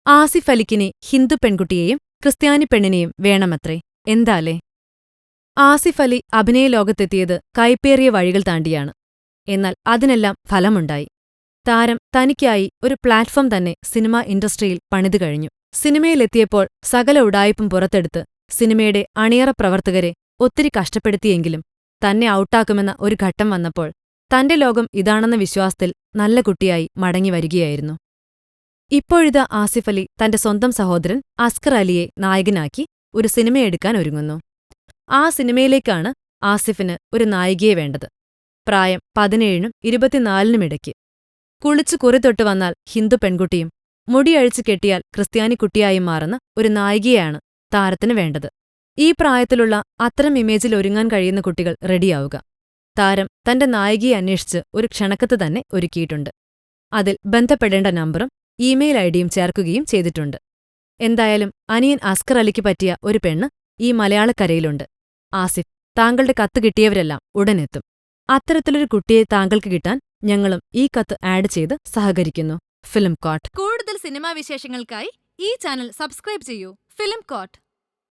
ആസിഫ് അലിക്കിനി ഹിന്ദു പെൺകുട്ടിയെയും ക്രിസ്ത്യാനി പെണ്ണിനെയും വേണമത്രേ. എന്താലേ? ആസിഫ് അലി അഭിനയലോകത്തെത്തിയത് കൈപ്പേറിയ വഴികൾ താണ്ടിയാണ്. എന്നാൽ അതിനെല്ലാം ഫലമുണ്ടായി. താരം തനിക്കായി ഒരു പ്ലാറ്റ്ഫോം തന്നെ സിനിമാ ഇൻഡസ്ട്രിയിൽ പണിതുകഴിഞ്ഞു. സിനിമയിലെത്തിയപ്പോൾ സകല ഉഡായിപ്പും പുറത്തെടുത്ത് സിനിമയുടെ അണിയറ പ്രവർത്തകരെ ഒത്തിരി കഷ്ടപ്പെടുത്തിയെങ്കിലും തന്നെ ഔട്ടാക്കുമെന്ന ഒരു ഘട്ടം വന്നപ്പോൾ തന്റെ ലോകം ഇതാണെന്ന വിശ്വാസത്തിൽ നല്ല കുട്ടിയായി മടങ്ങിവരികയായിരുന്നു. ഇപ്പോഴിതാ ആസിഫ് അലി തന്റെ സ്വന്തം സഹോദരൻ അസ്കർ അലിയെ നായകനാക്കി ഒരു സിനിമയെടുക്കാൻ ഒരുങ്ങുന്നു. ആ സിനിമയിലേക്കാണ് ആസിഫിന് ഒരു നായികയെ വേണ്ടത്. പ്രായം 17നും 24നുമിടയ്ക്ക്. കുളിച്ചു കുറിതൊട്ട് വന്നാൽ ഹിന്ദു പെൺകുട്ടിയും മുടിയഴിച്ചു കെട്ടിയാൽ ക്രിസ്ത്യാനിക്കുട്ടിയായും മാറുന്ന ഒരു നായികയാണ് താരത്തിന് വേണ്ടത്. ഈ പ്രായത്തിലുള്ള അത്തരം ഇമേജിൽ ഒരുങ്ങാൻ കഴിയുന്ന കുട്ടികൾ റെഡിയാവുക. താരം തന്റെ നായികയെ അന്വേഷിച്ച് ഒരു ക്ഷണക്കത്ത് തന്നെ ഒരുക്കിയിട്ടുണ്ട്. അതിൽ ബന്ധപ്പെടേണ്ട നമ്പറും ഇമെയിൽ ഐഡിയും ചേർക്കുകയും ചെയ്തിട്ടുണ്ട്. എന്തായാലും അനിയൻ അസ്കർ അലിക്ക് പറ്റിയ ഒരു പെണ്ണ് ഈ മലയാളക്കരയിലുണ്ട്. ആസിഫ്, താങ്കളുടെ കത്ത് കിട്ടിയവരെല്ലാം ഉടനെത്തും. അത്തരത്തിലൊരു കുട്ടിയെ താങ്കൾക്ക് കിട്ടാൻ ഞങ്ങളും ഈ കത്ത് ആഡ് ചെയ്ത് സഹകരിക്കുന്നു. ഫിലിം കോട്ട്. കൂടുതൽ സിനിമാ വിശേഷങ്ങൾക്കായി ഈ ചാനൽ സബ്സ്ക്രൈബ് ചെയ്യൂ. Film coat.